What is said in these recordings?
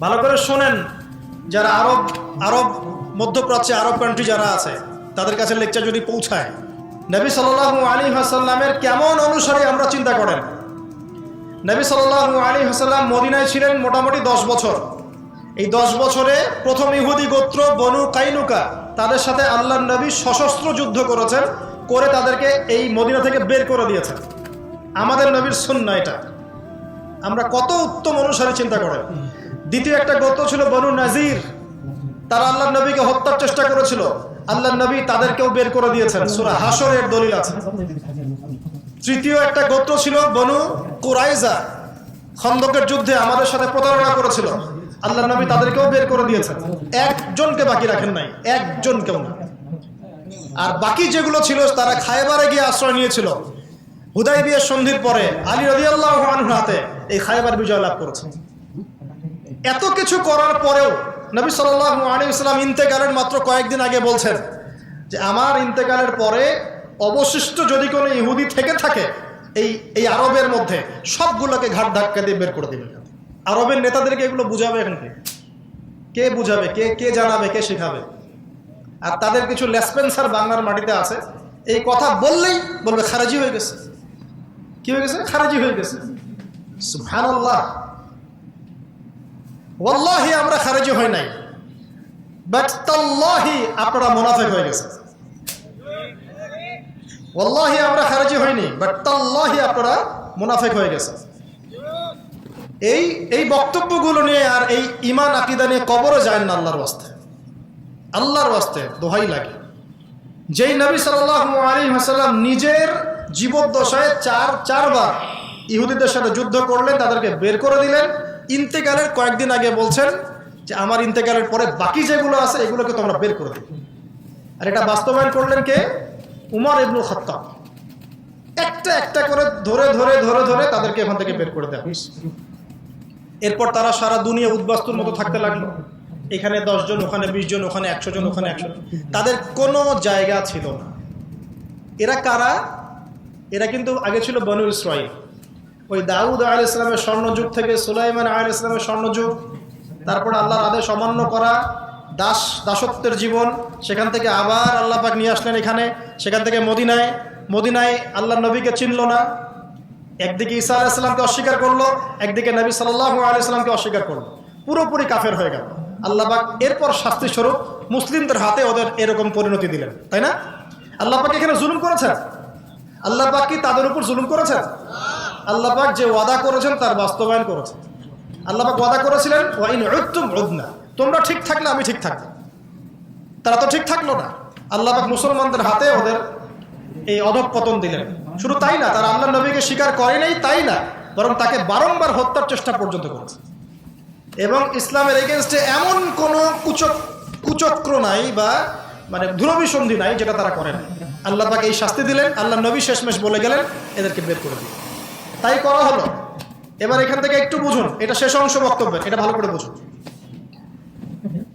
ভালো করে শোনেন, যারা আরব আরব মধ্যপ্রাচ্যে আরব কান্ট্রি যারা আছে তাদের কাছে লেকচার যদি পৌঁছায়, নবী সাল্লাল্লাহু আলাইহি ওয়াসাল্লামের কেমন অনুসারী আমরা চিন্তা করেন। নবী সাল্লাল্লাহু আলাইহি ওয়াসাল্লাম মদিনায় ছিলেন মোটামুটি 10 বছর। এই 10 বছরে প্রথম ইহুদি গোত্র বনু কাইনুকা, তাদের সাথে আল্লাহর নবী সশস্ত্র যুদ্ধ করেছেন, করে তাদেরকে এই মদিনা থেকে বের করে দিয়েছেন। আমাদের নবীর সুন্নাহ এটা। আমরা কত উত্তম অনুসারী চিন্তা করেন। দ্বিতীয় একটা গোত্র ছিল বনু নাজির, তারা আল্লাহর নবীকে হত্যার চেষ্টা করেছিল, আল্লাহর নবী তাদেরকেও বের করে দিয়েছেন, সূরা হাশরের দলিল আছে। তৃতীয় একটা গোত্র ছিল বনু কুরাইজা, খন্দকের যুদ্ধে আমাদের সাথে প্রতারণা করেছিল, আল্লাহর নবী তাদেরকেও বের করে দিয়েছেন। একজনকে বাকি রাখেন নাই, একজনকেও না। আর বাকি যেগুলো ছিল তারা খায়বারে গিয়ে আশ্রয় নিয়েছিল। হুদাইবিয়ার সন্ধির পরে আলী রাদিয়াল্লাহু আনহুর হাতে এই খায়বার বিজয় লাভ করেছে। এত কিছু করার পরেও নবী সাল্লাল্লাহু আলাইহি ওয়াসাল্লাম ইন্তেকালের মাত্র কয়েকদিন আগে বলছেন যে আমার ইন্তেকালের পরে অবশিষ্ট যদি কোনো ইহুদি থেকে থাকে এই আরবের মধ্যে, সবগুলোকে ঘাট ধাক্কা দিয়ে বের করে দিবেন। আরবের নেতাদেরকে এগুলো বুঝাবে এখন কে বুঝাবে, কে জানাবে, কে শেখাবে? আর তাদের কিছু লেসপেন্সার বাংলার মাটিতে আছে, এই কথা বললেই বলবে খারেজি হয়ে গেছে। কি হয়ে গেছে? খারেজি হয়ে গেছে। সুবহানাল্লাহ। ওয়াল্লাহি আমরা খারেজি হই নাই, বাট তাল্লাহি আপনারা মুনাফিক হয়ে গেছে। ওয়াল্লাহি আমরা খারেজি হইনি, বাট তাল্লাহি আপনারা মুনাফিক হয়ে গেছে। এই বক্তব্যগুলো নিয়ে আর এই ঈমান আকীদা নিয়ে কবরে যায় না। আল্লাহর ওয়াস্তে দোহাই লাগে। যেই নবী সাল্লাল্লাহু আলাইহি ওয়াসাল্লাম নিজের জীবদ্দশায় চারবার ইহুদিদের সাথে যুদ্ধ করলেন, তাদেরকে বের করে দিলেন, ইন্তেকালের কয়েকদিন আগে বলছেন যে আমার ইন্তেকালের পরে বাকি যেগুলো আছে এগুলোকে তোমরা বের করে দিও। আর এটা বাস্তবায়ন করলেন কে? উমর ইবনুল খাত্তাব। একটা একটা করে ধরে ধরে ধরে ধরে তাদেরকে এখান থেকে বের করে দেওয়া। এরপর তারা সারা দুনিয়া উদ্বাস্তুর মতো থাকতে লাগলো। এখানে 10 জন, ওখানে 20 জন, ওখানে 100 জন, ওখানে 100 জন। তাদের কোনো জায়গা ছিল না। এরা কারা? এরা কিন্তু আগে ছিল বনু ইসরাঈল। ওই দাউদ আলাইহিস সালামের স্বর্ণযুগ থেকে সুলাইমান আলাইহিস সালামের স্বর্ণযুগ, তারপরে আল্লাহর আদেশ অমান্য করা, দাসত্বের জীবন, সেখান থেকে আবার আল্লাহ পাক নিয়ে আসলেন এখানে, সেখান থেকে মদিনায় আল্লাহর নবীকে চিনল না। একদিকে ঈসা আলাইহিস সালামকে অস্বীকার করলো, একদিকে নবী সাল্লাল্লাহু আলাইহি সাল্লামকে অস্বীকার করলো, পুরোপুরি কাফের হয়ে গেল। আল্লাহ পাক এরপর শাস্তি স্বরূপ মুসলিমদের হাতে ওদের এরকম পরিণতি দিলেন, তাই না? আল্লাহ পাক এখানে জুলুম করেছেন? আল্লাহ পাক কি তাদের উপর জুলুম করেছেন? আল্লাহ পাক যে ওয়াদা করেছেন তার বাস্তবায়ন করেছেন। আল্লাহ পাক ওয়াদা করেছিলেন ওয়া ইন উদতুম উদনা, তোমরা ঠিক থাকলে আমি ঠিক থাকবো। তারা তো ঠিক থাকলো না। আল্লাহ পাক মুসলমানদের হাতে ওদের এই অধঃপতন দিলেন। শুধু তাই না, তারা আল্লাহর নবীকে স্বীকার করে নাই তাই না, বরং তাকে বারংবার হত্যার চেষ্টা পর্যন্ত করেছে। এবং ইসলামের এগেনস্টে এমন কোনো কুচক্র নাই বা মানে ধূরবিসন্ধি নাই যেটা তারা করে না। আল্লাহ পাক এই শাস্তি দিলেন, আল্লাহর নবী শেষমেশ বলে গেলেন এদেরকে বের করে দিন। তাই করা হলো। এবার এখান থেকে একটু বুঝুন, এটা শেষ অংশ বক্তব্যের, এটা ভালো করে বুঝুন।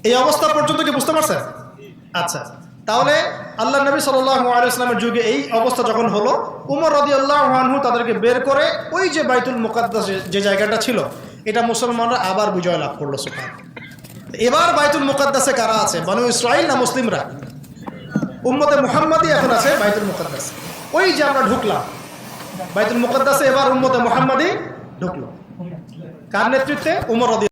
এই অবস্থা পর্যন্ত কি বুঝতে পারছেন? আচ্ছা, তাহলে আল্লাহর নবী সাল্লাল্লাহু আলাইহি ওয়াসাল্লামের যুগে এই অবস্থা যখন হলো, উমর রাদিয়াল্লাহু আনহু তাদেরকে বের করে ওই যে বাইতুল মুকাদ্দাস যে জায়গাটা ছিল, এটা মুসলমানরা আবার বিজয় লাভ করলো। সুবহানাল্লাহ। এবার বাইতুল মুকাদ্দাসে কারা আছে? বনু ইসরাঈল না মুসলিমরা? উম্মতে মুহাম্মাদি এখন আছে বাইতুল মুকাদ্দাসে। ওই যে আমরা ঢুকলাম বাইতুল মুকাদ্দাসে, এবার উম্মতে মুহাম্মাদি ঢুকলো। কার নেতৃত্বে? উমর রাদিয়াল্লাহু